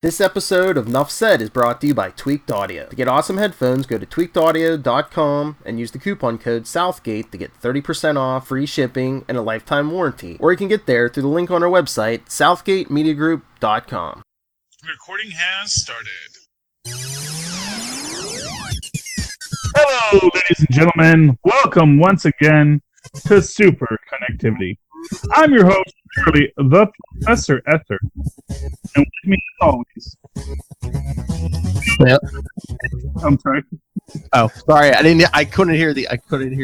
This episode of Nuff Said is brought to you by Tweaked Audio. To get awesome headphones, go to tweakedaudio.com and use the coupon code Southgate to get 30% off, free shipping, and a lifetime warranty. Or you can get there through the link on our website, southgatemediagroup.com. Recording has started. Hello, ladies and gentlemen. Welcome once again to Superconnectivity. I'm your host, Charlie, the Professor Ether. And with me, as always... Yep. I'm sorry. Oh, sorry. I couldn't hear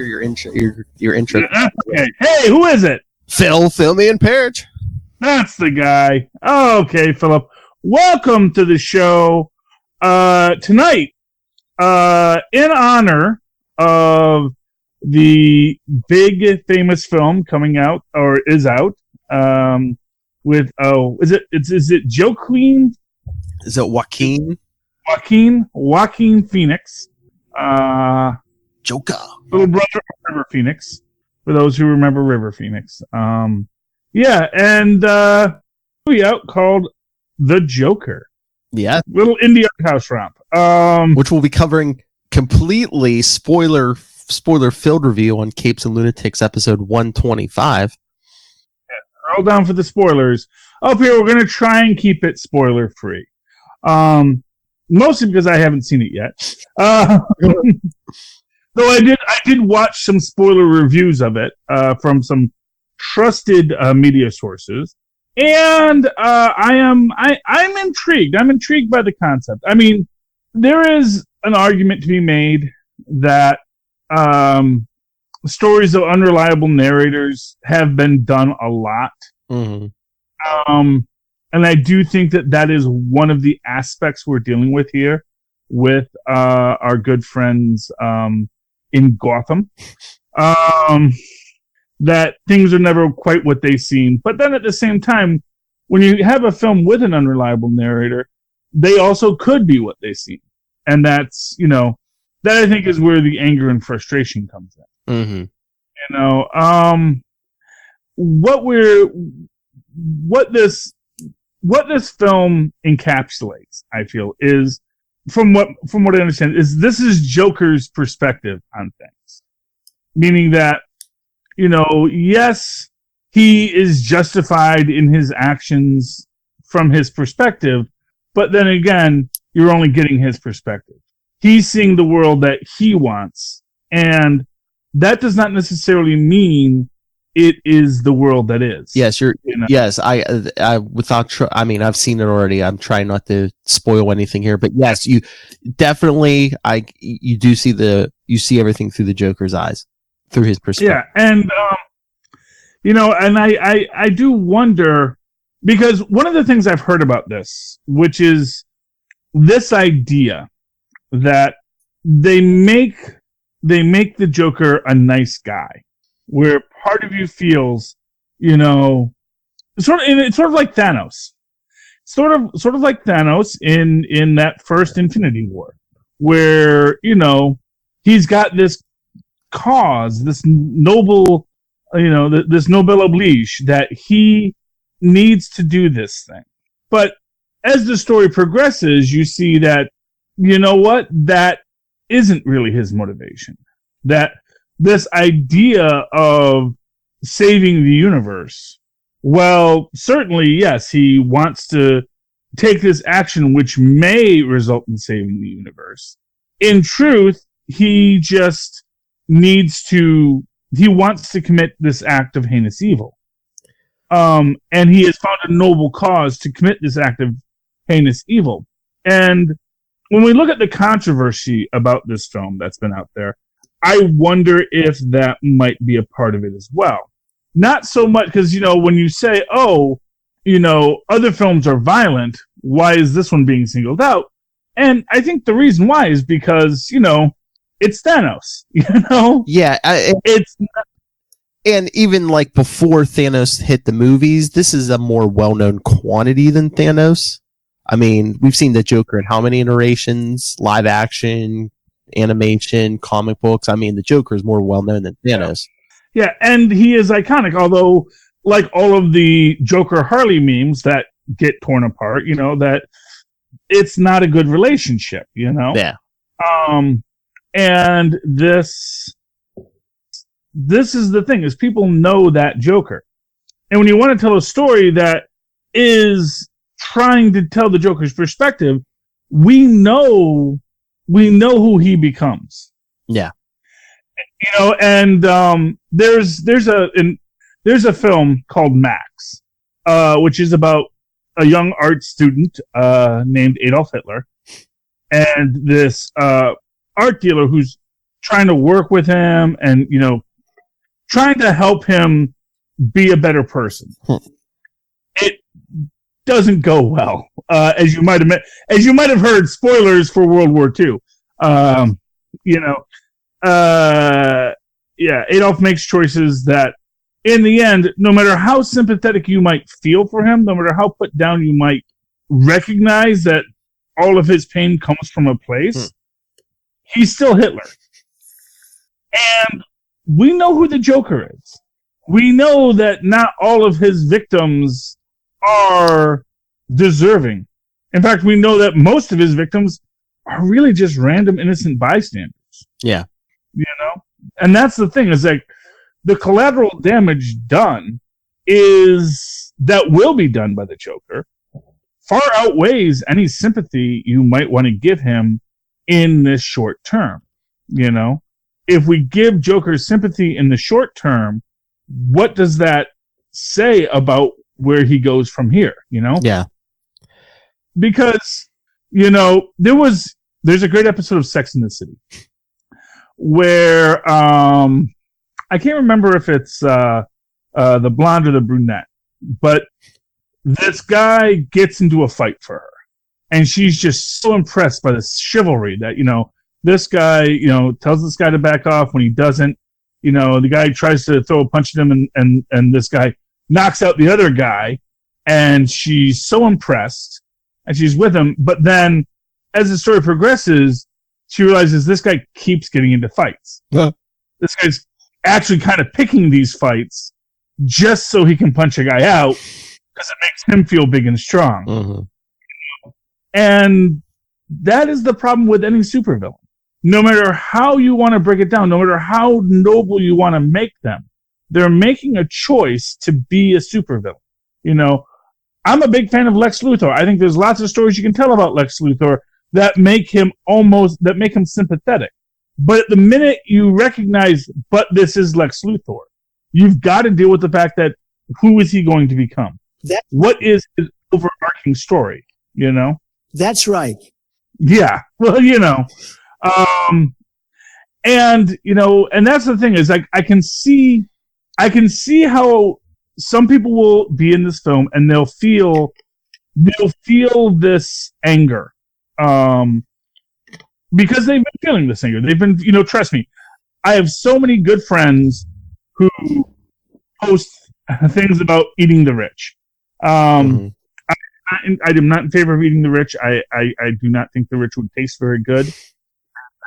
your intro. Your intro. Okay. Hey, who is it? Phil, me, and Perich. That's the guy. Okay, Philip. Welcome to the show. Tonight, in honor of the big famous film coming out, or is out, with is it Joaquin? Is it Joaquin? Joaquin Phoenix. Joker. Little brother of River Phoenix. For those who remember River Phoenix. Yeah, and movie out called The Joker. Yeah. Little indie art house romp. Which we'll be covering completely spoiler-filled review on Capes and Lunatics episode 125. Scroll down for the spoilers. Up here, we're going to try and keep it spoiler-free. Mostly because I haven't seen it yet. Though I did watch some spoiler reviews of it from some trusted media sources, and I'm intrigued. I'm intrigued by the concept. I mean, there is an argument to be made that stories of unreliable narrators have been done a lot. Mm-hmm. And I do think that is one of the aspects we're dealing with here with our good friends in Gotham. That things are never quite what they seem. But then at the same time, when you have a film with an unreliable narrator, they also could be what they seem. And that's, that I think is where the anger and frustration comes in. Mm-hmm. What this film encapsulates, I feel, is from what I understand, this is Joker's perspective on things. Meaning that, yes, he is justified in his actions from his perspective, but then again, you're only getting his perspective. He's seeing the world that he wants, and that does not necessarily mean it is the world that is. Yes, yes. I've seen it already. I'm trying not to spoil anything here, but yes, you definitely. You do see you see everything through the Joker's eyes, through his perspective. Yeah, and and I do wonder, because one of the things I've heard about this, which is this idea that they make the Joker a nice guy, where part of you feels, it's sort of like Thanos, sort of like Thanos in that first Infinity War, where he's got this cause, this noble, this noble oblige that he needs to do this thing. But as the story progresses, you see that that isn't really his motivation. That this idea of saving the universe, well, certainly, yes, he wants to take this action which may result in saving the universe. In truth, he just he wants to commit this act of heinous evil. And he has found a noble cause to commit this act of heinous evil. And when we look at the controversy about this film that's been out there, I wonder if that might be a part of it as well. Not so much because, when you say, other films are violent, why is this one being singled out? And I think the reason why is because, it's Thanos, Yeah, it's not. And even like before Thanos hit the movies, this is a more well-known quantity than Thanos. I mean, we've seen the Joker in how many iterations? Live action, animation, comic books. I mean, the Joker is more well-known than Thanos. Yeah, and he is iconic, although, like all of the Joker Harley memes that get torn apart, that it's not a good relationship, you know? Yeah. And this is the thing, is people know that Joker. And when you want to tell a story that is trying to tell the Joker's perspective, we know who he becomes. Yeah. You know, and there's a film called Max, which is about a young art student named Adolf Hitler, and this art dealer who's trying to work with him and, you know, trying to help him be a better person. It doesn't go well, as you might have heard. Spoilers for World War II. You know, Adolf makes choices that, in the end, no matter how sympathetic you might feel for him, no matter how put down you might recognize that all of his pain comes from a place, he's still Hitler. And we know who the Joker is. We know that not all of his victims are deserving. In fact, we know that most of his victims are really just random innocent bystanders. Yeah. You know? And that's the thing, is like, the collateral damage done that will be done by the Joker far outweighs any sympathy you might want to give him in this short term. You know, if we give Joker sympathy in the short term, what does that say about where he goes from here? You know? Yeah. Because, you know, there's a great episode of Sex and the City where, I can't remember if it's the blonde or the brunette, but this guy gets into a fight for her, and she's just so impressed by the chivalry that, you know, this guy, you know, tells this guy to back off. When he doesn't, you know, the guy tries to throw a punch at him, and this guy knocks out the other guy, and she's so impressed, and she's with him. But then, as the story progresses, she realizes this guy keeps getting into fights. This guy's actually kind of picking these fights just so he can punch a guy out, because it makes him feel big and strong. Mm-hmm. And that is the problem with any supervillain. No matter how you want to break it down, no matter how noble you want to make them, they're making a choice to be a supervillain. You know, I'm a big fan of Lex Luthor. I think there's lots of stories you can tell about Lex Luthor that make him sympathetic. But at the minute you recognize, but this is Lex Luthor, you've got to deal with the fact that who is he going to become? What is his overarching story? You know? That's right. Yeah. Well, you know. And, you know, and that's the thing, is like, I can see how some people will be in this film and they'll feel this anger. Because they've been feeling this anger. They've been, you know, trust me, I have so many good friends who post things about eating the rich. I am not in favor of eating the rich. I do not think the rich would taste very good.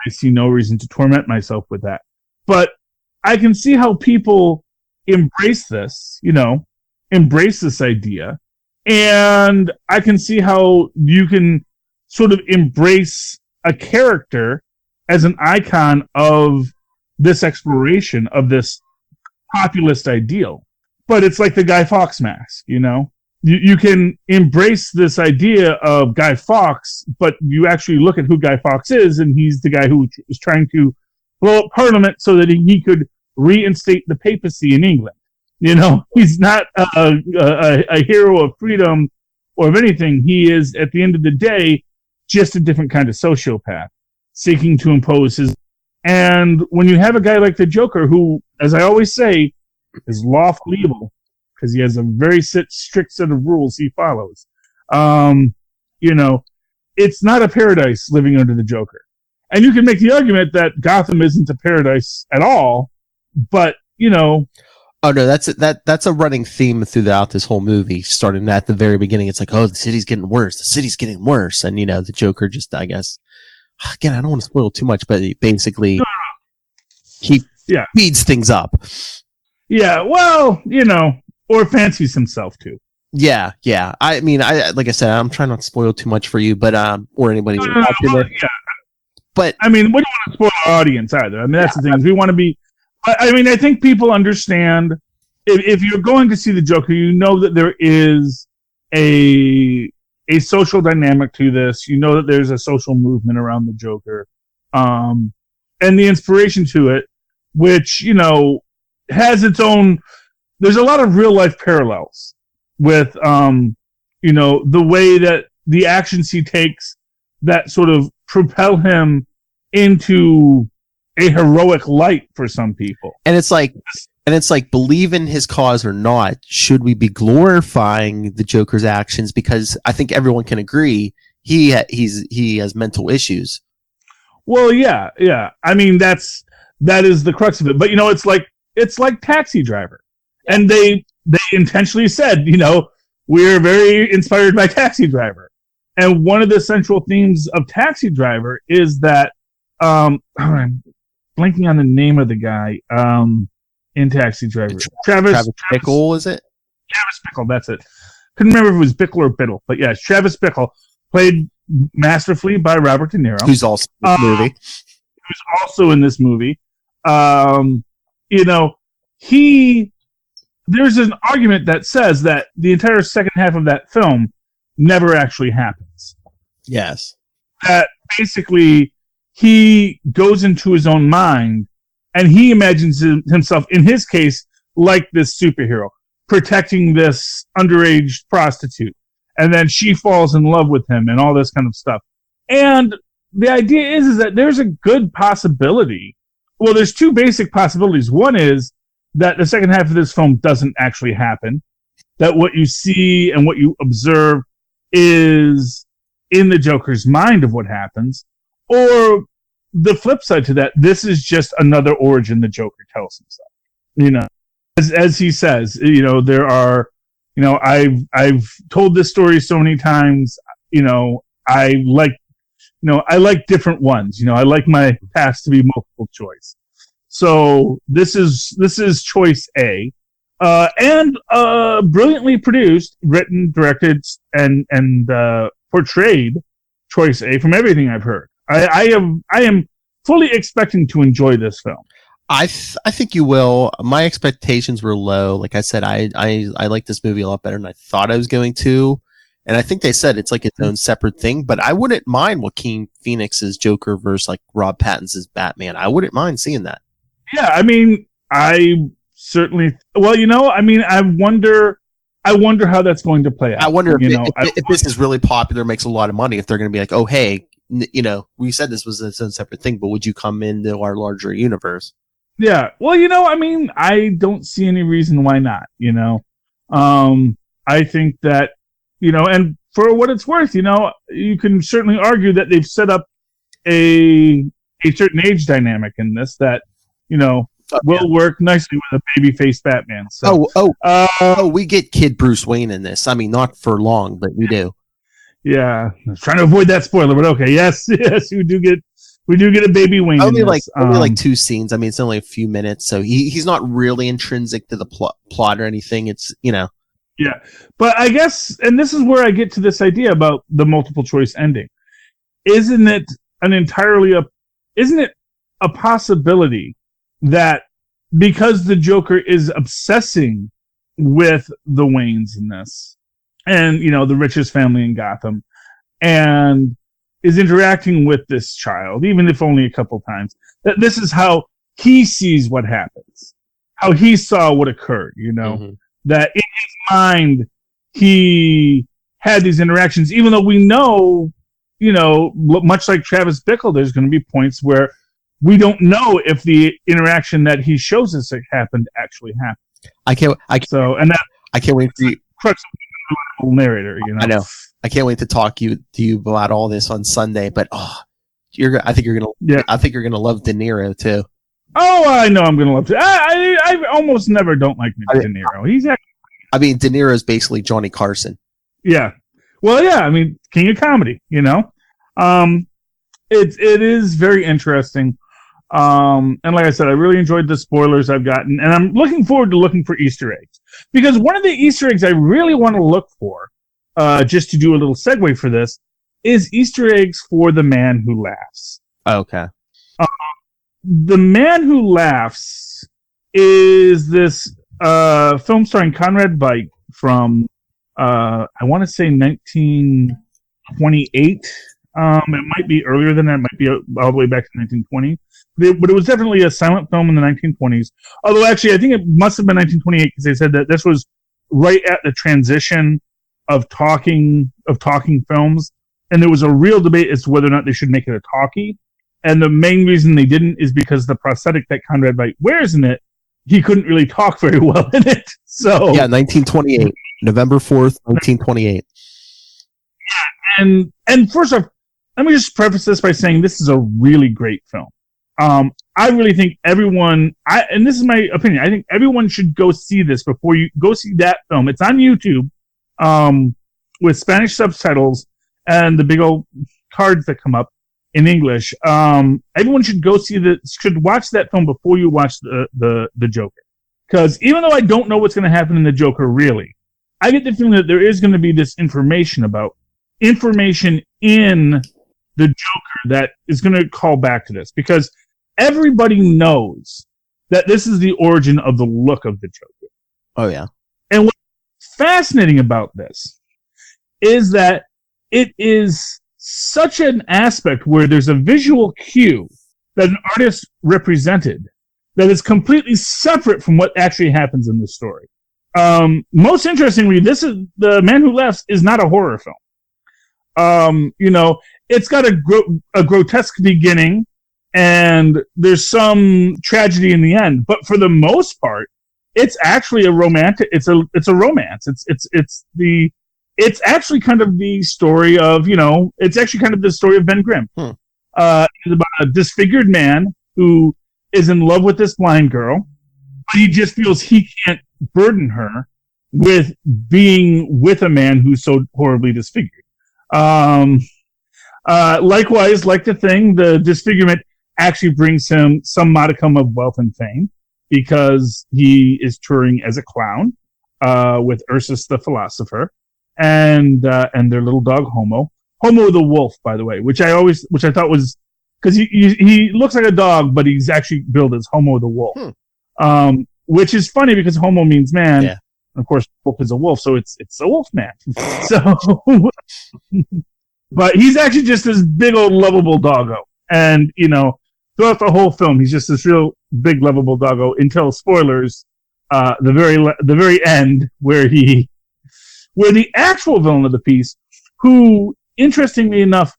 I see no reason to torment myself with that. But I can see how people embrace this, you know, embrace this idea. And I can see how you can sort of embrace a character as an icon of this exploration of this populist ideal. But it's like the Guy Fawkes mask, you know? You can embrace this idea of Guy Fawkes, but you actually look at who Guy Fawkes is, and he's the guy who was trying to blow up Parliament so that he could reinstate the papacy in England. You know, he's not a hero of freedom or of anything. He is, at the end of the day, just a different kind of sociopath seeking to impose his. And when you have a guy like the Joker, who, as I always say, is lawful evil, because he has a very strict set of rules he follows, you know, it's not a paradise living under the Joker. And you can make the argument that Gotham isn't a paradise at all, but, you know. Oh no, that's a running theme throughout this whole movie. Starting at the very beginning, it's like, oh, the city's getting worse. The city's getting worse, and you know, the Joker just, I guess, again, I don't want to spoil too much, but basically, he speeds things up. Yeah, well, you know, or fancies himself too. Yeah. I mean, like I said, I'm trying not to spoil too much for you, but or anybody who's watching it. Yeah. But I mean, we don't want to spoil our audience either. I mean, that's the thing. We want to be. I mean, I think people understand if you're going to see the Joker, you know that there is a social dynamic to this. You know that there's a social movement around the Joker, and the inspiration to it, which has its own. There's a lot of real life parallels with the way that the actions he takes that sort of propel him into a heroic light for some people. And it's like, believe in his cause or not, should we be glorifying the Joker's actions? Because I think everyone can agree he has mental issues. Well, yeah. I mean, that is the crux of it. But it's like Taxi Driver, and they intentionally said, we're very inspired by Taxi Driver, and one of the central themes of Taxi Driver is that I'm blanking on the name of the guy in Taxi Driver. Travis Bickle, is it? Travis Bickle, that's it. Couldn't remember if it was Bickle or Biddle, but yeah, Travis Bickle, played masterfully by Robert De Niro, who's also in this movie. Who's also in this movie. There's an argument that says that the entire second half of that film never actually happens. Yes. That basically he goes into his own mind and he imagines himself, in his case, like this superhero, protecting this underage prostitute. And then she falls in love with him and all this kind of stuff. And the idea is that there's a good possibility. Well, there's two basic possibilities. One is that the second half of this film doesn't actually happen. That what you see and what you observe is in the Joker's mind of what happens. Or the flip side to that, this is just another origin the Joker tells himself. As he says, there are, I've told this story so many times. I like different ones. I like my paths to be multiple choice. So this is choice A, and brilliantly produced, written, directed, and portrayed choice A from everything I've heard. I am fully expecting to enjoy this film. I think you will. My expectations were low. Like I said, I like this movie a lot better than I thought I was going to. And I think they said it's like its own separate thing, but I wouldn't mind Joaquin Phoenix's Joker versus like Rob Pattinson's Batman. I wouldn't mind seeing that. Yeah, I mean, I certainly. Well, I wonder how that's going to play out. I wonder if this is really popular, makes a lot of money, if they're going to be like, oh, hey, we said this was its own separate thing, but would you come into our larger universe? Yeah. Well, I don't see any reason why not. I think that, and for what it's worth, you can certainly argue that they've set up a certain age dynamic in this that, will work nicely with a baby-faced Batman. So, we get Kid Bruce Wayne in this. I mean, not for long, but we do. Yeah, I was trying to avoid that spoiler, but okay, yes, we do get a baby Wayne. Only like two scenes. I mean, it's only a few minutes, so he's not really intrinsic to the plot or anything. It's Yeah, but I guess, and this is where I get to this idea about the multiple choice ending. Isn't it a possibility that because the Joker is obsessing with the Waynes in this, and the richest family in Gotham, and is interacting with this child, even if only a couple times, that this is how he sees what happens, how he saw what occurred, that in his mind he had these interactions, even though we know, much like Travis Bickle, there's going to be points where we don't know if the interaction that he shows us happened actually happened. I can't wait for you. Crux of the narrator, I know. I can't wait to talk to you about all this on Sunday. But I think you're gonna love De Niro too. Oh, I know I'm gonna love it. I almost never don't like De Niro. He's actually. I mean, De Niro is basically Johnny Carson. Yeah. Well, yeah. I mean, king of comedy. It is very interesting. And like I said, I really enjoyed the spoilers I've gotten, and I'm looking forward to looking for Easter eggs. Because one of the Easter eggs I really want to look for, just to do a little segue for this, is Easter eggs for The Man Who Laughs. Okay. The Man Who Laughs is this film starring Conrad Veidt from, I want to say 1928. It might be earlier than that. It might be all the way back to 1920. But it was definitely a silent film in the 1920s. Although, actually, I think it must have been 1928 because they said that this was right at the transition of talking films. And there was a real debate as to whether or not they should make it a talkie. And the main reason they didn't is because the prosthetic that Conrad Veidt wears in it, he couldn't really talk very well in it. So yeah, 1928, November 4th, 1928. And first off, let me just preface this by saying this is a really great film. I really think everyone, and this is my opinion, I think everyone should go see this before you go see that film. It's on YouTube with Spanish subtitles and the big old cards that come up in English. Everyone should should watch that film before you watch the Joker. Because even though I don't know what's going to happen in the Joker, really, I get the feeling that there is going to be this information in the Joker that is going to call back to this. Because everybody knows that this is the origin of the look of the Joker. Oh, yeah. And what's fascinating about this is that it is such an aspect where there's a visual cue that an artist represented that is completely separate from what actually happens in the story. Most interestingly, this is The Man Who Laughs is not a horror film. It's got a grotesque beginning and there's some tragedy in the end, but for the most part, it's actually a romantic. It's a romance. It's actually kind of the story of, it's actually kind of the story of Ben Grimm. It's about a disfigured man who is in love with this blind girl, but he just feels he can't burden her with being with a man who's so horribly disfigured. Likewise, like the thing, the disfigurement actually brings him some modicum of wealth and fame because he is touring as a clown with Ursus the philosopher and their little dog Homo the wolf, by the way, which I thought was because he looks like a dog, but he's actually billed as Homo the wolf, which is funny because Homo means man. Yeah. And of course, wolf is a wolf, so it's a wolf man. So, but he's actually just this big old lovable doggo, and throughout the whole film, he's just this real big lovable doggo until spoilers, the very end where the actual villain of the piece, who interestingly enough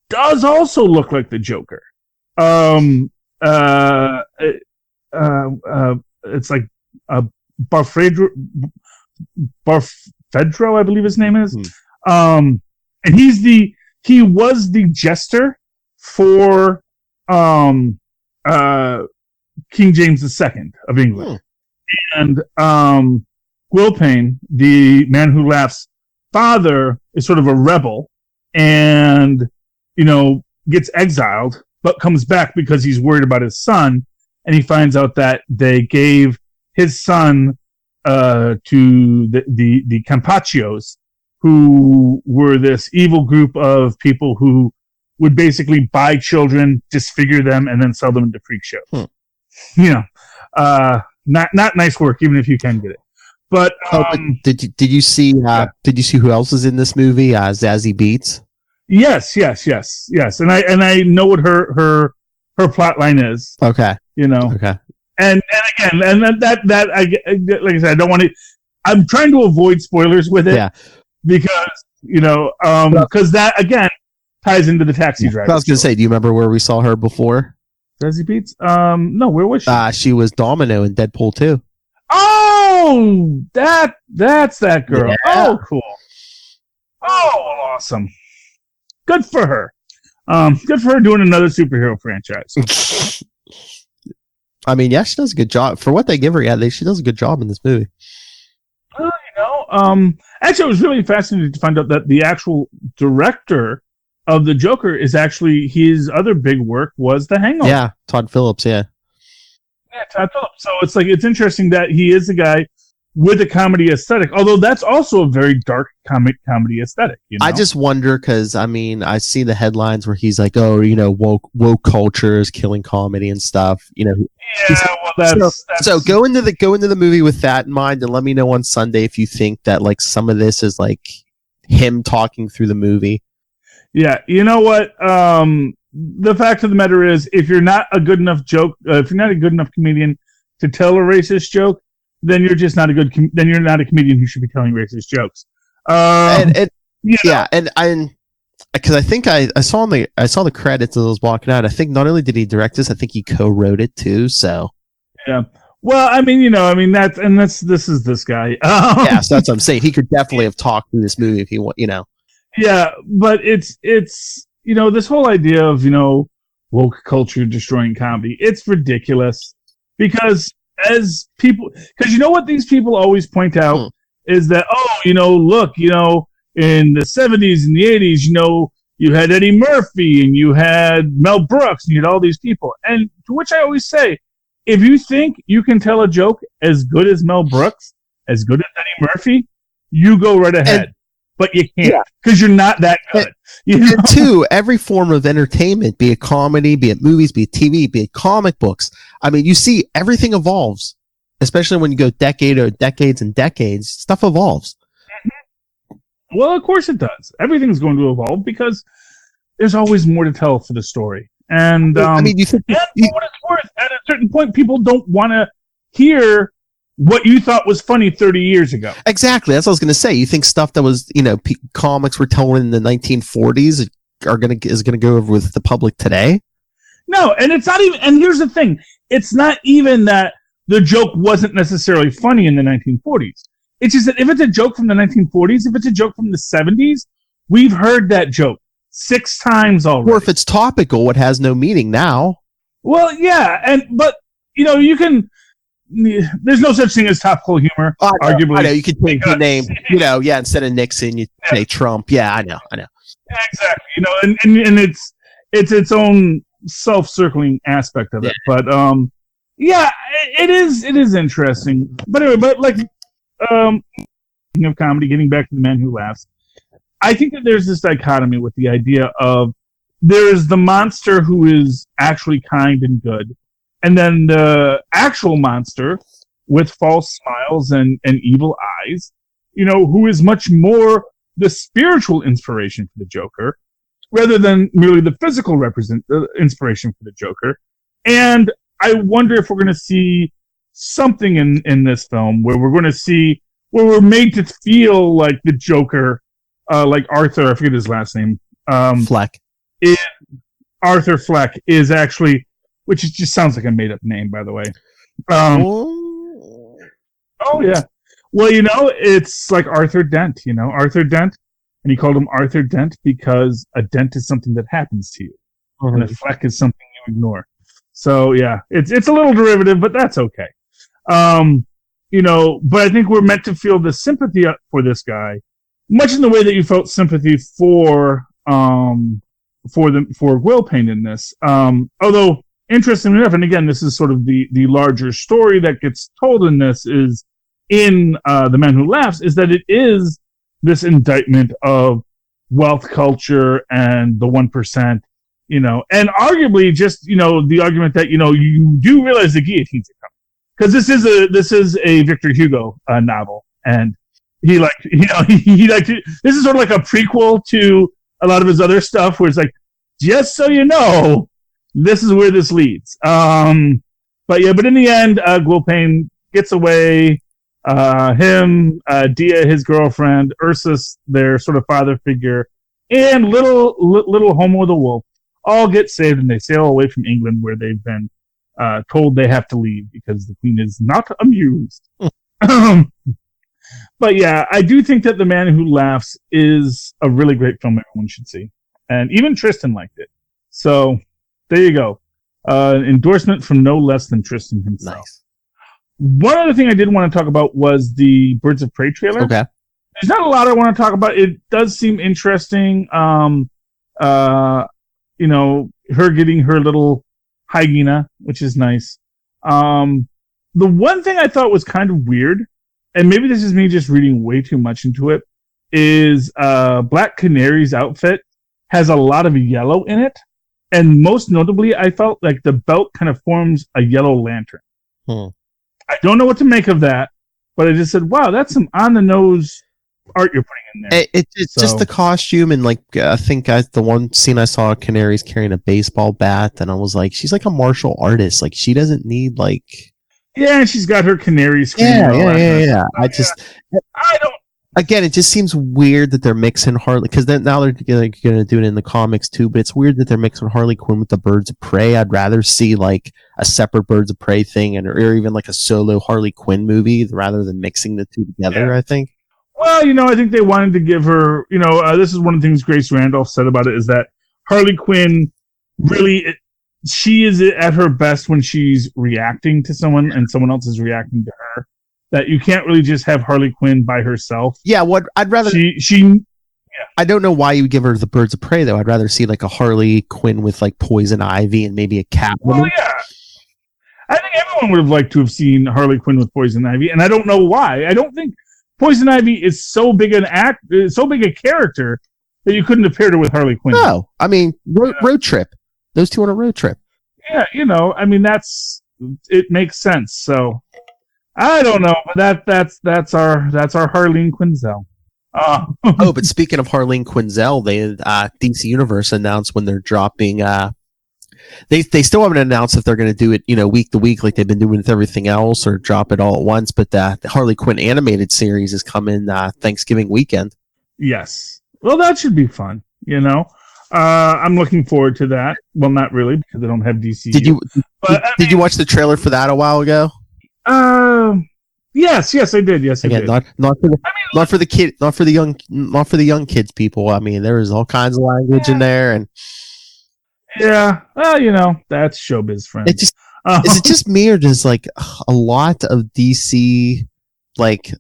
does also look like the Joker. It's like Barfedro, I believe his name is. And he was the jester for King James II of England. And Quill, the Man Who Laughs father, is sort of a rebel and gets exiled, but comes back because he's worried about his son, and he finds out that they gave his son to the Campaccios, who were this evil group of people who would basically buy children, disfigure them, and then sell them into freak shows. Not nice work, even if you can get it. But did you see who else is in this movie? Zazie Beetz. Yes, and I know what her plot line is. Okay, Okay. And again, and that like I said, I don't want to. I'm trying to avoid spoilers with it. Yeah. Because because that again ties into the Taxi Driver. I was going to say, do you remember where we saw her before? Zazie Beetz? No, where was she? She was Domino in Deadpool 2. Oh, that's that girl. Yeah. Oh, cool. Oh, awesome. Good for her. Good for her doing another superhero franchise. I mean, yeah, she does a good job for what they give her. Yeah, she does a good job in this movie. Actually, I was really fascinated to find out that the actual director of the Joker is actually his other big work was The Hangover. Yeah, Todd Phillips. Yeah, Todd Phillips. So it's interesting that he is the guy with a comedy aesthetic. Although that's also a very dark comedy aesthetic. You know? I just wonder because I see the headlines where he's like, "Oh, woke culture is killing comedy and stuff." Yeah, well, that's so go into the movie with that in mind, and let me know on Sunday if you think that like some of this is like him talking through the movie. Yeah, you know what? The fact of the matter is, if you're not a good enough if you're not a good enough comedian to tell a racist joke, then you're just not then you're not a comedian who should be telling racist jokes. Because I think I saw the credits as I was walking out. I think not only did he direct this, I think he co-wrote it too. So yeah. Well, this is this guy. Yeah, so that's what I'm saying. He could definitely have talked through this movie if he want, Yeah, but it's this whole idea of woke culture destroying comedy. It's ridiculous because what these people always point out is that look, in the 70s and the 80s, you had Eddie Murphy and you had Mel Brooks and you had all these people. And to which I always say, if you think you can tell a joke as good as Mel Brooks, as good as Eddie Murphy, you go right ahead. But you can't because you're not that good. And two, every form of entertainment, be it comedy, be it movies, be it TV, be it comic books. I mean, you see everything evolves, especially when you go decades and decades. Stuff evolves. Well, of course it does. Everything's going to evolve because there's always more to tell for the story. And you think for what it's worth, at a certain point, people don't want to hear what you thought was funny 30 years ago. Exactly. That's what I was going to say. You think stuff that was, comics were telling in the 1940s is going to go over with the public today? No, and it's not even. And here's the thing: it's not even that the joke wasn't necessarily funny in the 1940s. It's just that if it's a joke from the 1940s, if it's a joke from the 70s, we've heard that joke 6 times already. Or if it's topical, it has no meaning now. Well, yeah, but you can. There's no such thing as topical humor. Arguably, I know you could take the name. Instead of Nixon, you say Trump. Yeah, I know. Exactly. And it's its own self-circling aspect of it. But it is interesting. But anyway, of comedy, getting back to The Man Who Laughs, I think that there's this dichotomy with the idea of there's the monster who is actually kind and good, and then the actual monster with false smiles and evil eyes, who is much more the spiritual inspiration for the Joker rather than merely the physical inspiration for the Joker. And I wonder if we're going to see something in this film where we're made to feel like the Joker, like Arthur, I forget his last name. Fleck. Arthur Fleck is actually, which just sounds like a made up name, by the way. Oh yeah. Well, it's like Arthur Dent, Arthur Dent. And he called him Arthur Dent because a dent is something that happens to you. And a fleck is something you ignore. So yeah, it's a little derivative, but that's okay. But I think we're meant to feel the sympathy for this guy, much in the way that you felt sympathy for Will Payne in this. Although interestingly enough, and again, this is sort of the larger story that gets told in this is in The Man Who Laughs, is that it is this indictment of wealth culture and the 1%, and arguably just, the argument that, you do realize the guillotines are coming. Because this is a Victor Hugo novel, and he this is sort of like a prequel to a lot of his other stuff where it's like, just so you know, this is where this leads. But in the end, Will Payne gets away. Him, Dia, his girlfriend, Ursus, their sort of father figure, and little Homo the Wolf all get saved, and they sail away from England, where they've been told they have to leave because the Queen is not amused. But yeah, I do think that The Man Who Laughs is a really great film everyone should see, and even Tristan liked it. So there you go, endorsement from no less than Tristan himself. Nice. One other thing I did want to talk about was the Birds of Prey trailer. Okay. There's not a lot I want to talk about. It does seem interesting. Her getting her little hyena, which is nice. The one thing I thought was kind of weird, and maybe this is me just reading way too much into it, is Black Canary's outfit has a lot of yellow in it. And most notably, I felt like the belt kind of forms a yellow lantern. I don't know what to make of that, but I just said, wow, that's some on-the-nose art you're putting in there. It's just the costume, and like I think the one scene I saw, Canary's carrying a baseball bat, and I was like, she's like a martial artist. Like, she doesn't need like... Yeah, she's got her canary screen. Yeah. I don't... Again, it just seems weird that they're mixing Harley, because now they're going to do it in the comics too, but it's weird that they're mixing Harley Quinn with the Birds of Prey. I'd rather see like a separate Birds of Prey thing, or even like a solo Harley Quinn movie rather than mixing the two together, I think. Well, I think they wanted to give her, this is one of the things Grace Randolph said about it, is that Harley Quinn really, she is at her best when she's reacting to someone and someone else is reacting to her. That you can't really just have Harley Quinn by herself. Yeah, I'd rather... I don't know why you would give her the Birds of Prey, though. I'd rather see like a Harley Quinn with like Poison Ivy and maybe a Catwoman. Well, yeah. I think everyone would have liked to have seen Harley Quinn with Poison Ivy, and I don't know why. I don't think Poison Ivy is so big so big a character that you couldn't have paired her with Harley Quinn. No, I mean road trip. Those two on a road trip. Yeah, I mean it makes sense. So I don't know, but that's our Harleen Quinzel. Oh, but speaking of Harleen Quinzel, they DC Universe announced when they're dropping. They still haven't announced if they're going to do it, week to week like they've been doing with everything else, or drop it all at once. But the Harley Quinn animated series is coming Thanksgiving weekend. Yes, well, that should be fun. I'm looking forward to that. Well, not really, because I don't have DC. Did you watch the trailer for that a while ago? Yes, I did. Yes, I did. Not for the young kids, people. I mean, there is all kinds of language in there, and yeah, well, that's showbiz, friends. Is it just me, or does like a lot of DC, like,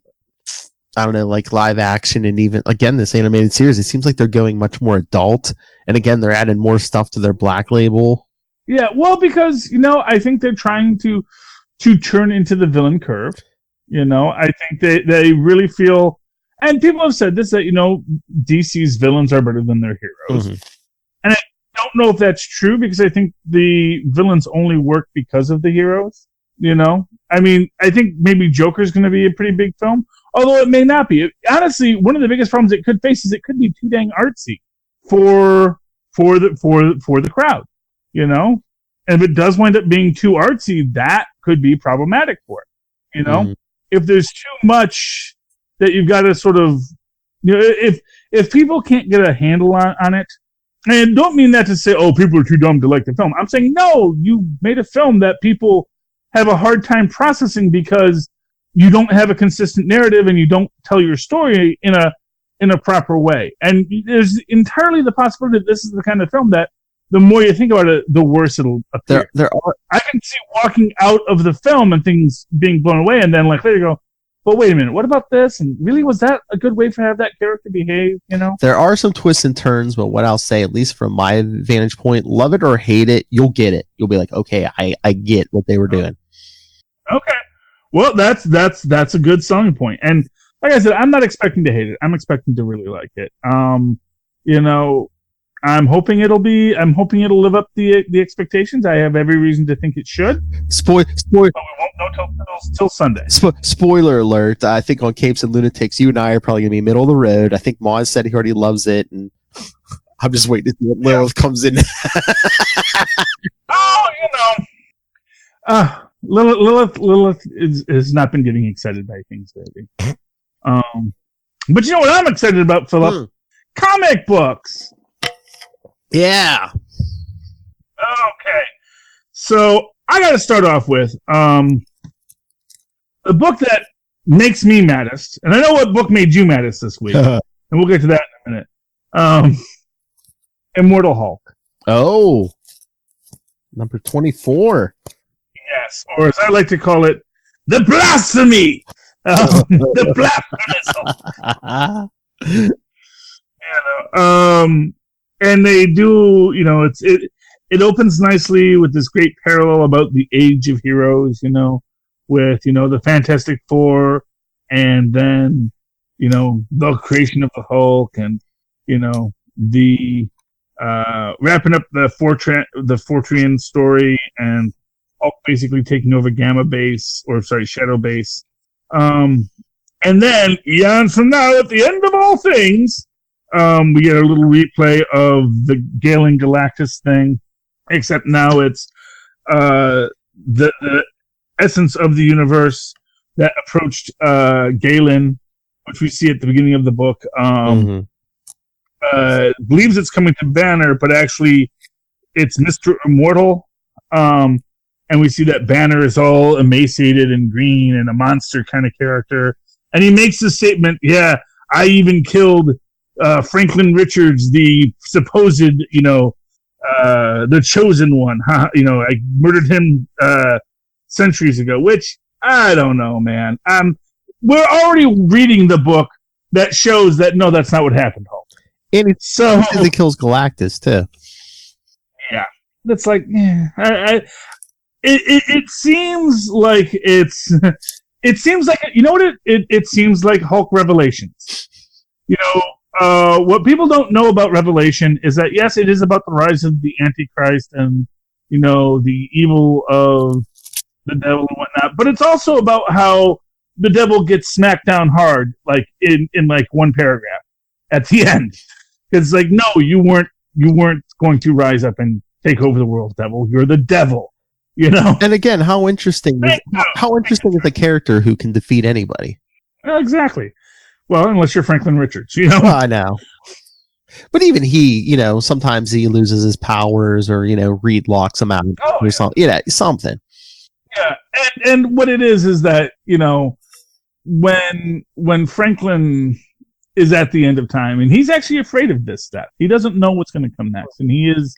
I don't know, like live action, and even again this animated series, it seems like they're going much more adult, and again they're adding more stuff to their Black Label. Yeah, well, because I think they're trying to turn into the villain curve. I think they really feel, and people have said this, that DC's villains are better than their heroes. And I don't know if that's true, because I think the villains only work because of the heroes. I mean, I think maybe Joker's going to be a pretty big film, although it may not be. Honestly, one of the biggest problems it could face is it could be too dang artsy for the crowd. And if it does wind up being too artsy, that could be problematic for it. If there's too much that you've got to sort of, if people can't get a handle on it, and don't mean that to say, oh, people are too dumb to like the film. I'm saying, no, you made a film that people have a hard time processing because you don't have a consistent narrative and you don't tell your story in a proper way. And there's entirely the possibility that this is the kind of film that the more you think about it, the worse it'll appear. I can see walking out of the film and things being blown away, and then like later go, but wait a minute, what about this? And really, was that a good way to have that character behave? There are some twists and turns, but what I'll say, at least from my vantage point, love it or hate it, you'll get it. You'll be like, okay, I get what they were doing. Okay, well, that's a good selling point. And like I said, I'm not expecting to hate it. I'm expecting to really like it. I'm hoping it'll live up the expectations. I have every reason to think it should. Spoiler. But we won't know till Sunday. Spoiler alert! I think on Capes and Lunatics, you and I are probably gonna be middle of the road. I think Moz said he already loves it, and I'm just waiting to see what Lilith comes in. Lilith has not been getting excited by things lately. But you know what I'm excited about, Philip? Comic books. Yeah. Okay. So I got to start off with the book that makes me maddest, and I know what book made you maddest this week, and we'll get to that in a minute. Immortal Hulk. Oh, number 24. Yes, or as I like to call it, the blasphemy. The blasphemy. And they do, it opens nicely with this great parallel about the age of heroes, with, the Fantastic Four and then, the creation of the Hulk, and, the wrapping up the Fortran story, and Hulk basically taking over Shadow Base. And then, eons from now, at the end of all things, we get a little replay of the Galen Galactus thing, except now it's the essence of the universe that approached Galen, which we see at the beginning of the book. Believes it's coming to Banner, but actually it's Mr. Immortal. And we see that Banner is all emaciated and green and a monster kind of character. And he makes the statement, yeah, I even killed Franklin Richards, the supposed, the chosen one. I murdered him centuries ago, which I don't know, man. We're already reading the book that shows that, no, that's not what happened, Hulk. And it kills Galactus, too. Yeah. That's like, it seems like it seems like, you know what it seems like? Hulk Revelations. What people don't know about Revelation is that, yes, it is about the rise of the Antichrist and, the evil of the devil and whatnot, but it's also about how the devil gets smacked down hard, like in like one paragraph at the end. It's like, no, you weren't going to rise up and take over the world, devil. You're the devil. And again, how interesting is a character who can defeat anybody? Exactly. Well, unless you're Franklin Richards, Well, I know. But even he, sometimes he loses his powers, or Reed locks him out, or something. Something. Yeah, and what it is that when Franklin is at the end of time, and he's actually afraid of this stuff. He doesn't know what's going to come next, and he is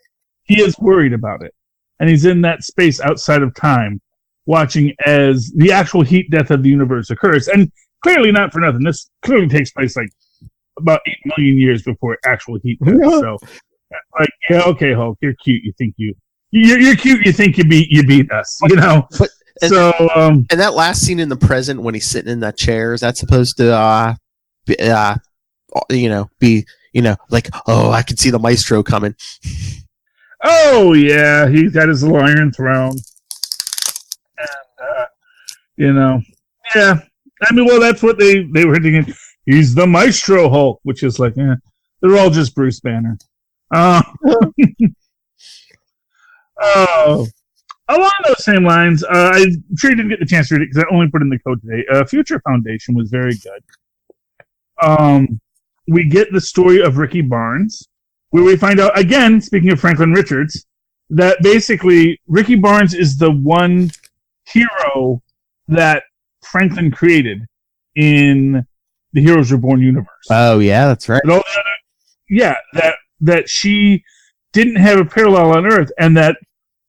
worried about it. And he's in that space outside of time, watching as the actual heat death of the universe occurs. And clearly, not for nothing, this clearly takes place like about 8 million years before actual heat death. So, like, yeah, okay, Hulk, you're cute. You think you're cute. You think you beat us, But and that last scene in the present when he's sitting in that chair, is that supposed to be like, oh, I can see the maestro coming. Oh yeah, he's got his little iron throne, and yeah. I mean, well, that's what they were thinking. He's the Maestro Hulk, which is like, they're all just Bruce Banner. Along those same lines, I'm sure you didn't get the chance to read it because I only put in the code today. Future Foundation was very good. We get the story of Ricky Barnes, where we find out, again, speaking of Franklin Richards, that basically Ricky Barnes is the one hero that Franklin created in the Heroes Reborn universe. Oh, yeah, that's right. That she didn't have a parallel on Earth, and that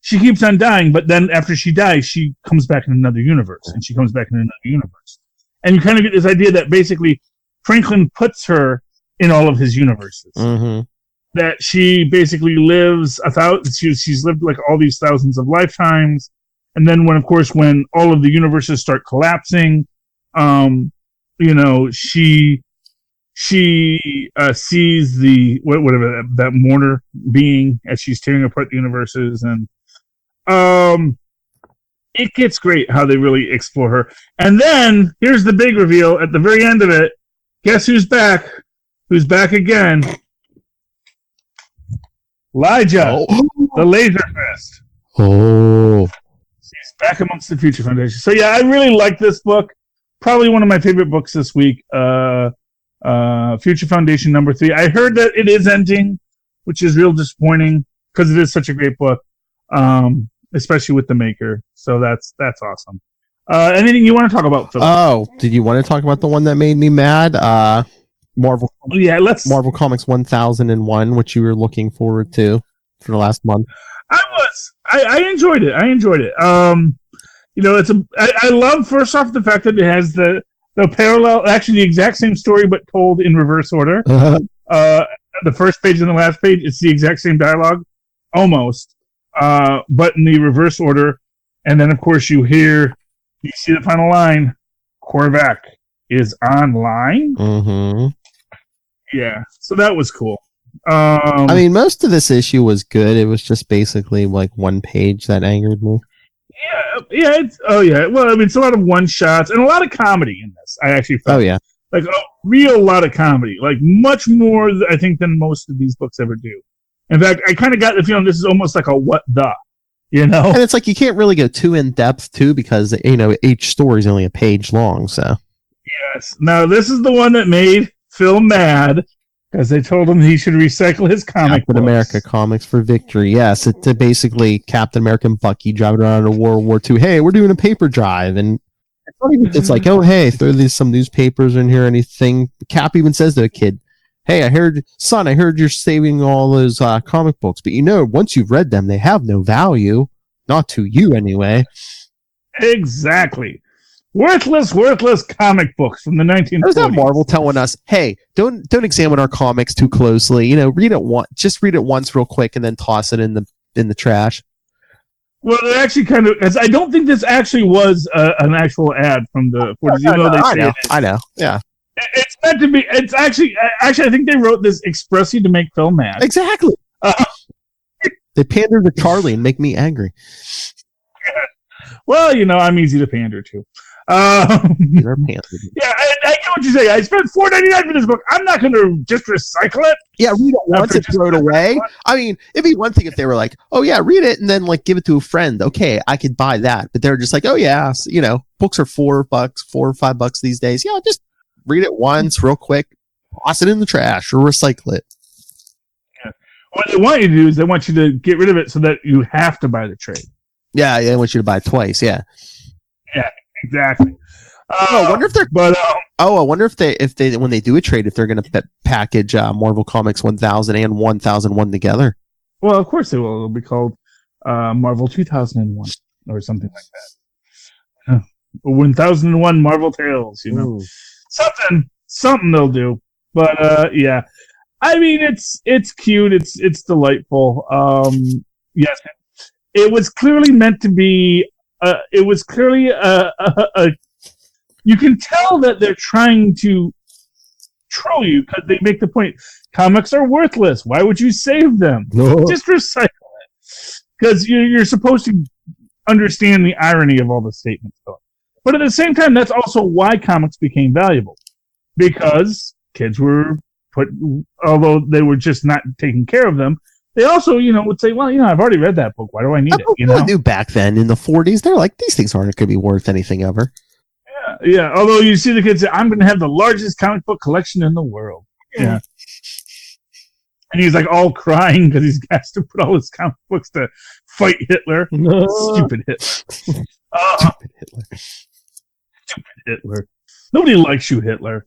she keeps on dying, but then after she dies, she comes back in another universe, and she comes back in another universe. And you kind of get this idea that basically Franklin puts her in all of his universes. Mm-hmm. That she basically lives she's lived like all these thousands of lifetimes, and then when all of the universes start collapsing, she sees the whatever that mourner being as she's tearing apart the universes, and it gets great how they really explore her. And then here's the big reveal at the very end of it. Guess who's back? Who's back again? Elijah, the Laser Fist. Oh. He's back amongst the Future Foundation. So yeah, I really like this book. Probably one of my favorite books this week. Future Foundation number 3. I heard that it is ending, which is real disappointing because it is such a great book, especially with the maker. So that's awesome. Anything you want to talk about, Phil? Oh, did you want to talk about the one that made me mad? Marvel. Yeah, Marvel Comics 1001, which you were looking forward to for the last month. I enjoyed it. I love, first off, the fact that it has the parallel, actually the exact same story but told in reverse order. The first page and the last page, it's the exact same dialogue, almost, but in the reverse order. And then, of course, you see the final line, Korvac, is online. Mm-hmm. Yeah, so that was cool. I mean, most of this issue was good. It was just basically like one page that angered me. Yeah. Well, I mean, it's a lot of one shots and a lot of comedy in this. I actually felt. Oh yeah, like a real lot of comedy, like much more, I think, than most of these books ever do. In fact, I kind of got the feeling this is almost like a what the, you know? and it's like you can't really go too in depth too because each story is only a page long. So Yes. Now this is the one that made Phil mad because they told him he should recycle his comic Captain books. America comics for victory. Yes, it's basically Captain America and Bucky driving around in World War II. Hey, we're doing a paper drive, and it's like, oh hey, throw some newspapers in here. Anything. Cap even says to a kid, "Hey, I heard you're saving all those comic books, but once you've read them, they have no value, not to you anyway." Exactly. Worthless comic books from the 1940s. There's that Marvel telling us, "Hey, don't examine our comics too closely. Read it once real quick, and then toss it in the trash." Well, it actually kind of. I don't think this actually was an actual ad from the 40s. I know. Yeah, it's meant to be. It's actually. I think they wrote this expressly to make Phil mad. exactly. They pander to Charlie and make me angry. Well, I'm easy to pander to. They're pandered. Yeah, I get what you say. I spent $4.99 for this book. I'm not going to just recycle it. Yeah, read it once and throw it away. I mean, it'd be one thing if they were like, "Oh yeah, read it," and then like give it to a friend. Okay, I could buy that. But they're just like, "Oh yeah, books are $4 or $5 these days. Yeah, just read it once, real quick, toss it in the trash or recycle it." Yeah. What they want you to do is they want you to get rid of it so that you have to buy the trade. Yeah, they want you to buy it twice. Yeah. Yeah, exactly. I wonder if they're. But I wonder if they when they do a trade, if they're going to package Marvel Comics 1000 and 1001 together. Well, of course they will. It'll be called Marvel 2001 or something like that. 1001 Marvel Tales. Ooh. Something they'll do. But yeah, I mean it's cute. It's delightful. Yes, it was clearly meant to be. It was clearly a you can tell that they're trying to troll you because they make the point, comics are worthless. Why would you save them? No. Just recycle it. Because you're supposed to understand the irony of all the statements. But at the same time, that's also why comics became valuable. Because kids were although they were just not taking care of them, they also, would say, well, I've already read that book. Why do I need it? I knew back then in the 40s, they're like, these things aren't going to be worth anything ever. Yeah. Although you see the kids say, I'm going to have the largest comic book collection in the world. Yeah. And he's like all crying because he has to put all his comic books to fight Hitler. Stupid Hitler. Stupid Hitler. Stupid Hitler. Nobody likes you, Hitler.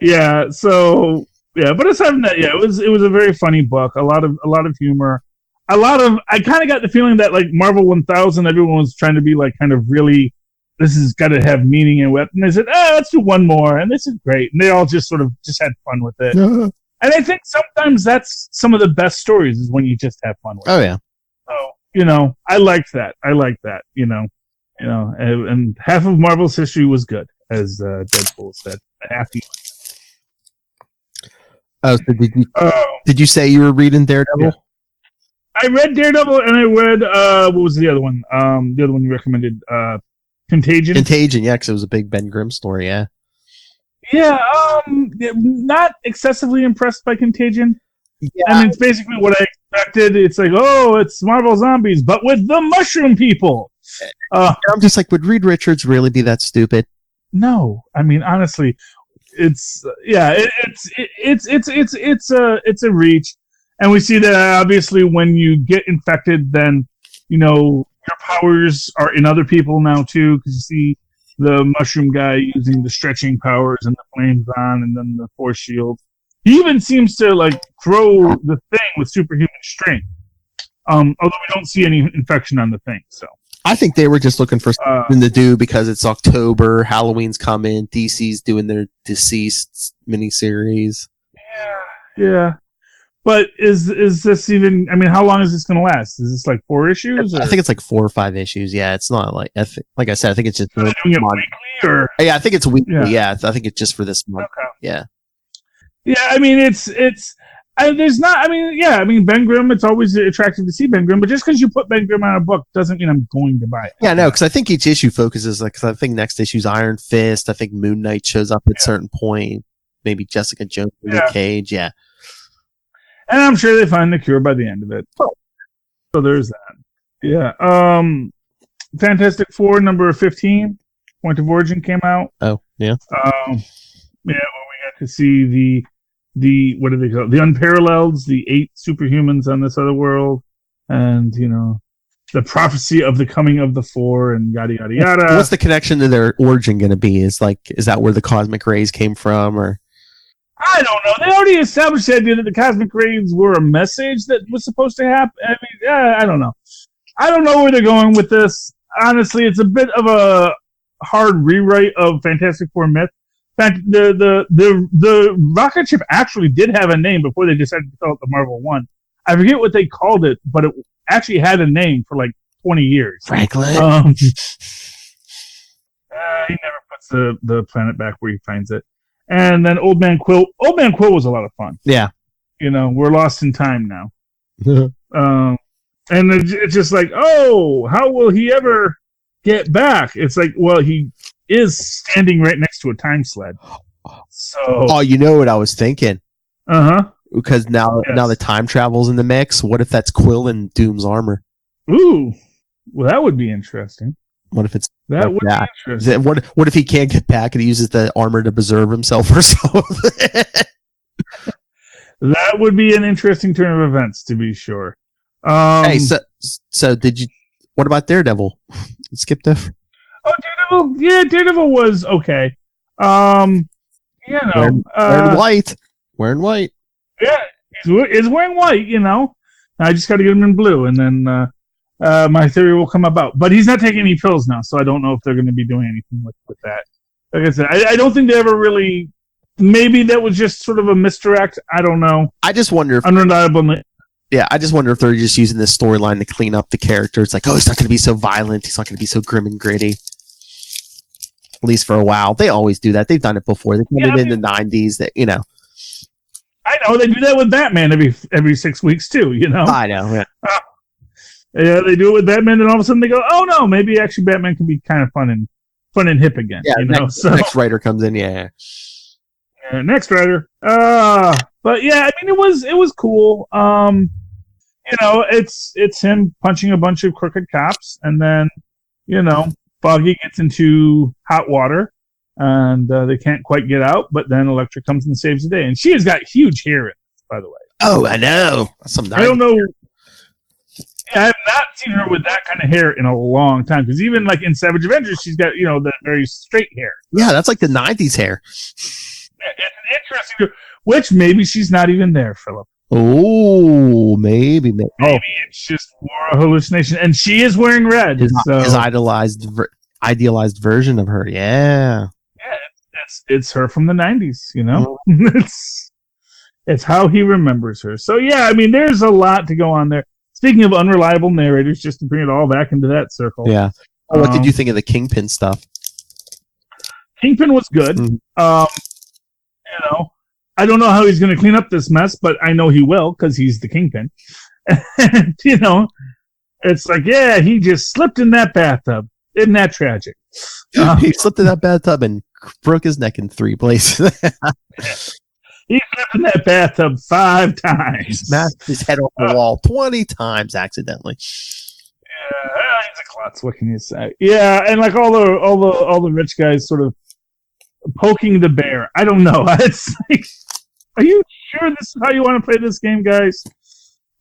Yeah. So yeah, but aside from that, yeah, it was a very funny book. A lot of humor. I kind of got the feeling that like Marvel 1000, everyone was trying to be like kind of really. This has got to have meaning and wit. And they said, let's do one more. And this is great. And they all just sort of just had fun with it. And I think sometimes that's some of the best stories is when you just have fun with it. Oh, yeah. So, I liked that. And half of Marvel's history was good, as Deadpool said. Half. Oh, so did you say you were reading Daredevil? Yeah. I read Daredevil and I read, what was the other one? The other one you recommended, Contagion. Contagion, yeah, because it was a big Ben Grimm story, yeah. Yeah, not excessively impressed by Contagion. Yeah. I mean, it's basically what I expected. It's like, it's Marvel Zombies, but with the mushroom people. I'm just like, would Reed Richards really be that stupid? No, I mean, honestly, it's a reach, and we see that obviously when you get infected, then your powers are in other people now too, because you see the mushroom guy using the stretching powers and the flames on, and then the force shield. He even seems to like throw the thing with superhuman strength. Although we don't see any infection on the thing, so. I think they were just looking for something to do because it's October, Halloween's coming, DC's doing their Deceased miniseries. Yeah. But is this even? I mean, how long is this going to last? Is this like 4 issues? I think it's like 4 or 5 issues. Yeah, it's not like like I said. I think it's just Are they doing it weekly or? Yeah, I think it's weekly. Yeah. Yeah, I think it's just for this month. Okay. Yeah. Yeah, I mean, there's not. I mean, yeah, I mean, Ben Grimm. It's always attractive to see Ben Grimm, but just because you put Ben Grimm on a book doesn't mean I'm going to buy it. Yeah, no, because I think each issue focuses. Like, 'cause I think next issue's Iron Fist. I think Moon Knight shows up at a certain point. Maybe Jessica Jones in the cage. Yeah. And I'm sure they find the cure by the end of it. So there's that. Yeah. Fantastic Four number 15, Point of Origin came out. Oh, yeah. Where we got to see the what do they call it? The Unparalleleds, the 8 superhumans on this other world, and the prophecy of the coming of the Four, and yada yada yada. What's the connection to their origin going to be? Is that where the cosmic rays came from, or? I don't know. They already established the idea that the cosmic rays were a message that was supposed to happen. I mean, I don't know. I don't know where they're going with this. Honestly, it's a bit of a hard rewrite of Fantastic Four myth. In fact, the rocket ship actually did have a name before they decided to call it the Marvel One. I forget what they called it, but it actually had a name for like 20 years. Franklin. He never puts the planet back where he finds it. And then Old Man Quill. Old Man Quill was a lot of fun. Yeah. We're lost in time now. And it's just like, oh, how will he ever get back? It's like, well, he is standing right next to a time sled. So. Oh, you know what I was thinking? Uh-huh. Because now the time travel's in the mix. What if that's Quill in Doom's armor? Ooh. Well, that would be interesting. What if it's that? Would be interesting. What if he can't get back and he uses the armor to preserve himself or something? That would be an interesting turn of events, to be sure. Hey, so did you? What about Daredevil? Skip that. Oh, Daredevil. Yeah, Daredevil was okay. Wearing white. Wearing white. Yeah, he's wearing white. I just got to get him in blue, and then. My theory will come about, but he's not taking any pills now, so I don't know if they're going to be doing anything with that. Like I said, I don't think they ever really. Maybe that was just sort of a misdirect. I don't know. I just wonder if unreliable. Yeah, I just wonder if they're just using this storyline to clean up the character. It's like, oh, he's not going to be so violent. He's not going to be so grim and gritty. At least for a while, they always do that. They've done it before. They did it in the '90s. That I know they do that with Batman every 6 weeks too. I know. Yeah. Yeah, they do it with Batman, and all of a sudden they go, "Oh no, maybe actually Batman can be kind of fun and hip again." Yeah, next writer comes in. Yeah, next writer. But yeah, I mean, it was cool. It's him punching a bunch of crooked cops, and then Foggy gets into hot water, and they can't quite get out. But then Elektra comes and saves the day, and she has got huge hair in this, by the way. Oh, I know. I don't know. I have not seen her with that kind of hair in a long time, because even like in Savage Avengers, she's got the very straight hair. Yeah, that's like the '90s hair. It's an interesting, which maybe she's not even there, Philip. Oh, maybe. Maybe it's just more a hallucination, and she is wearing red. His idealized version of her. Yeah. Yeah, it's her from the '90s. It's how he remembers her. So yeah, I mean, there's a lot to go on there. Speaking of unreliable narrators, just to bring it all back into that circle. Yeah. What did you think of the Kingpin stuff? Kingpin was good. Mm-hmm. I don't know how he's going to clean up this mess, but I know he will, because he's the Kingpin. And, it's like, yeah, he just slipped in that bathtub. Isn't that tragic? He slipped in that bathtub and broke his neck in 3 places. He slipped in that bathtub 5 times. He smashed his head off the wall 20 times accidentally. Yeah, he's a klutz. What can you say? Yeah, and like all the rich guys sort of poking the bear. I don't know. It's like, are you sure this is how you want to play this game, guys?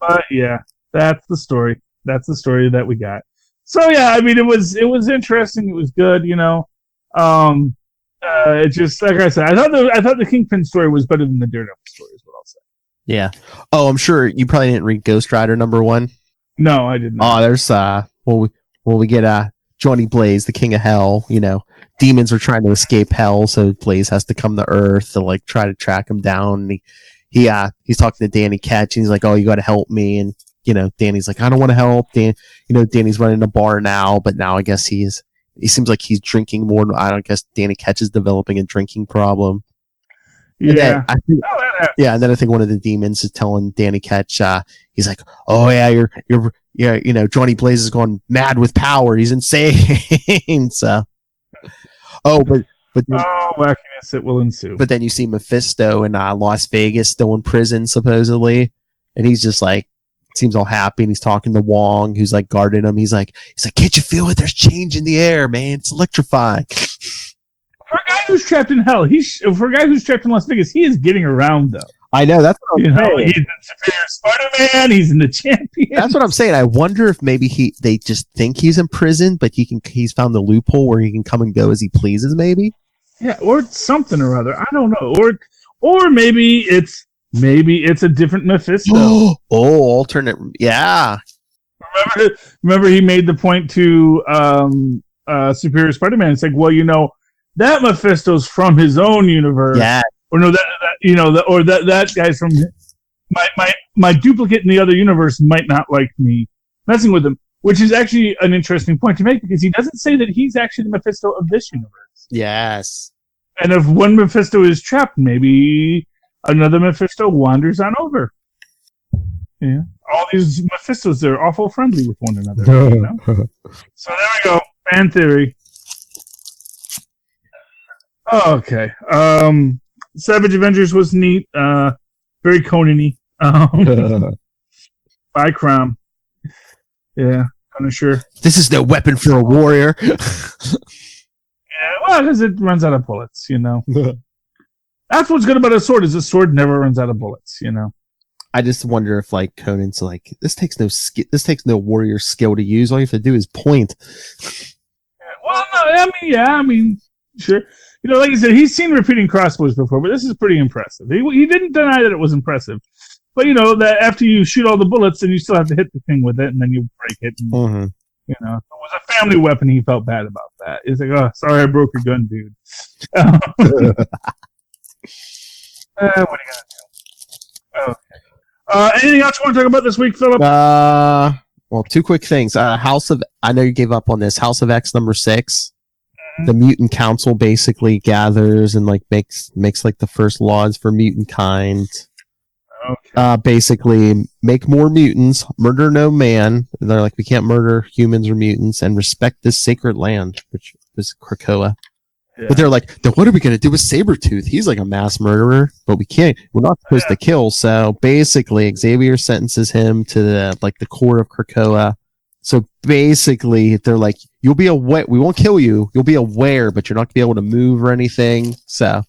But yeah, that's the story. That's the story that we got. So yeah, I mean, it was interesting. It was good. It just, like I said, I thought the Kingpin story was better than the Daredevil story, is what I'll say. Yeah. Oh, I'm sure you probably didn't read Ghost Rider #1. No, I did not. Oh, there's we get Johnny Blaze, the King of Hell. Demons are trying to escape hell, so Blaze has to come to Earth to try to track him down. And he's talking to Danny Ketch, and he's like, "Oh, you got to help me." And Danny's like, "I don't want to help." Danny's running a bar now, but now I guess he seems like he's drinking more. I don't guess Danny Ketch is developing a drinking problem. Yeah. And then I think one of the demons is telling Danny Ketch, he's like, "Oh yeah, you're Johnny Blaze has gone mad with power. He's insane." So, but then, wackiness it will ensue. But then you see Mephisto in Las Vegas, still in prison supposedly, and he's just like seems all happy, and he's talking to Wong, who's like guarding him. He's like, "Can't you feel it? There's change in the air, man. It's electrifying." For a guy who's trapped in hell, for a guy who's trapped in Las Vegas, he is getting around though. I know, that's what I'm saying. He's in Superior Spider-Man. He's in the Champion. That's what I'm saying. I wonder if maybe they just think he's in prison, but he's found the loophole where he can come and go as he pleases. Maybe. Yeah, or something or other. I don't know. Or maybe it's a different Mephisto. Alternate. Yeah. Remember, he made the point to Superior Spider-Man. It's like, well, that Mephisto's from his own universe. Yeah. Or no, that guy's from my duplicate in the other universe might not like me messing with him, which is actually an interesting point to make because he doesn't say that he's actually the Mephisto of this universe. Yes. And if one Mephisto is trapped, maybe another Mephisto wanders on over. Yeah. All these Mephistos, they're awful friendly with one another. So there we go. Fan theory. Okay. Savage Avengers was neat. Very Conan-y. By Crom. Yeah, Punisher. This is no weapon for a warrior. Yeah, well, because it runs out of bullets, That's what's good about a sword, is a sword never runs out of bullets, I just wonder if Conan's like, this takes no warrior skill to use. All you have to do is point. Well, no, I mean, sure. Like I said, he's seen repeating crossbows before, but this is pretty impressive. He didn't deny that it was impressive. But, that after you shoot all the bullets, then you still have to hit the thing with it, and then you break it. And, if it was a family weapon, he felt bad about that. He's like, "Oh, sorry I broke your gun, dude." What are you going to do? Okay. Anything else you want to talk about this week, Philip? Well, two quick things. I know you gave up on this. House of X number 6. The mutant council basically gathers and makes the first laws for mutant kind. Okay. Basically make more mutants, murder no man. They're like, we can't murder humans or mutants, and respect this sacred land, which is Krakoa. Yeah. But they're like, then what are we going to do with Sabretooth? He's like a mass murderer, but we're not supposed to kill. So basically Xavier sentences him to the core of Krakoa. So basically, they're like, "You'll be aware. We won't kill you. You'll be aware, but you're not going to be able to move or anything." So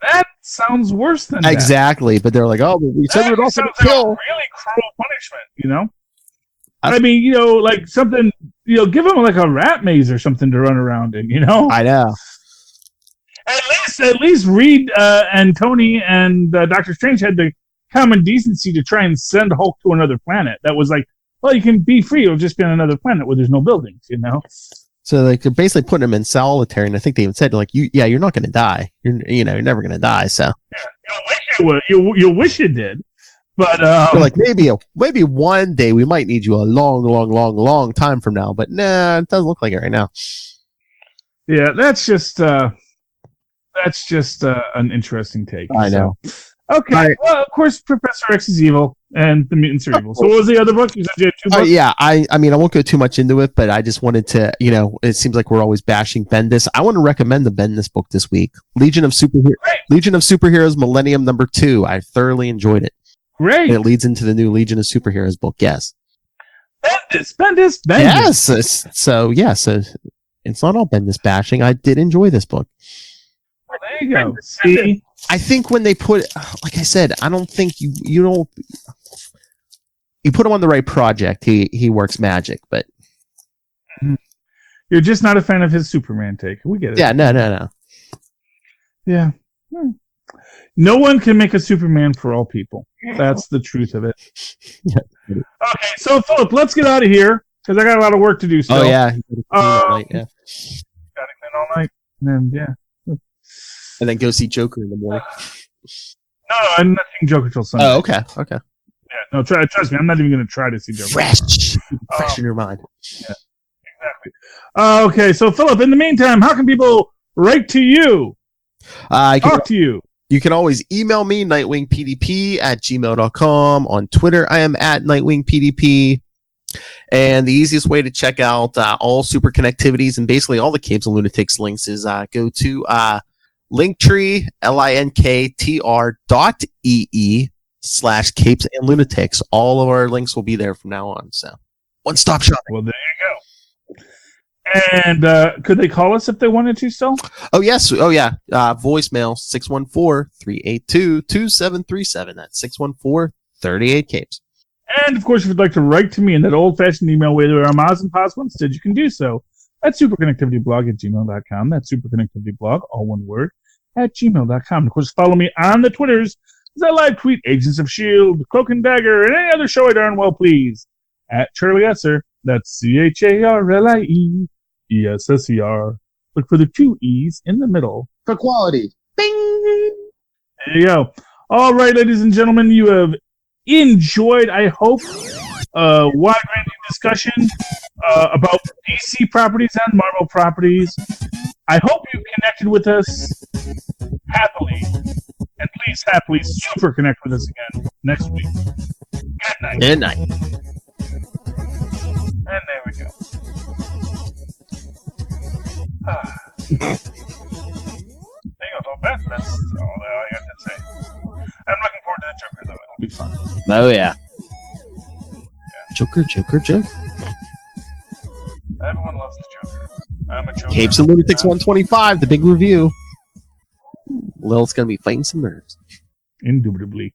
that sounds worse than that. Exactly. But they're like, "Oh, but we said we'd also kill." Like a really cruel punishment, I mean, like something, give him like a rat maze or something to run around in, I know. At least Reed and Tony and Doctor Strange had the common decency to try and send Hulk to another planet. That was like, well, you can be free. It'll just be on another planet where there's no buildings, So they're basically putting him in solitary, and I think they even said, you're not going to die. You're never going to die. So yeah, you wish you did, but they're like, maybe one day we might need you a long time from now. But nah, it doesn't look like it right now. Yeah, that's just an interesting take. I know. So. Okay, well, of course, Professor X is evil, and the mutants are evil. So what was the other book? You said you had 2 books? Yeah, I mean, I won't go too much into it, but I just wanted to, it seems like we're always bashing Bendis. I want to recommend the Bendis book this week. Legion of Superheroes, Millennium number 2. I thoroughly enjoyed it. Great. And it leads into the new Legion of Superheroes book, yes. Bendis. Yes, so it's not all Bendis bashing. I did enjoy this book. Well, there you go. See? I think when they put, like I said, I don't think you put him on the right project, he works magic, but you're just not a fan of his Superman take. We get it. Yeah, no. Yeah. No one can make a Superman for all people. That's the truth of it. Yeah. Okay, so Philip, let's get out of here because I got a lot of work to do still. Oh yeah. Gotta clean all night. And then and then go see Joker in the morning. No, I'm not seeing Joker till Sunday. Oh, okay. Yeah, no, trust me, I'm not even going to try to see Joker. Fresh in your mind. Yeah, exactly. Okay, so Philip, in the meantime, how can people write to you? Talk to you? You can always email me, nightwingpdp@gmail.com. On Twitter, I am at nightwingpdp. And the easiest way to check out all Superconnectivities and basically all the Capes and Lunatics links is go to Linktree, linktr.ee/Capes and Lunatics. All of our links will be there from now on. So one-stop shopping. Well, there you go. And could they call us if they wanted to still? Oh, yes. Oh, yeah. Voicemail 614-382-2737. That's 614-38-Capes. And, of course, if you'd like to write to me in that old-fashioned email way there are Moz and Pos once did, you can do so at superconnectivityblog@gmail.com. That's superconnectivityblog, all one word, @gmail.com. And, of course, follow me on the Twitters as I live tweet Agents of S.H.I.E.L.D., Cloak and Dagger, and any other show I darn well please. At Charlie Esser. That's CharlieEsser. Look for the 2 E's in the middle. For quality. Bing! There you go. All right, ladies and gentlemen, you have enjoyed, I hope, a wide-ranging discussion about DC properties and Marvel properties. I hope you connected with us happily, and please happily super connect with us again next week. Good night. Good night. And there we go. There you go, that's all I got to say. I'm looking forward to the Joker, though. It'll be fun. Oh, yeah. Joker. Everyone loves the Joker. I'm a Joker. Capes and Lunatics 125, the big review. Lil's going to be fighting some nerves. Indubitably.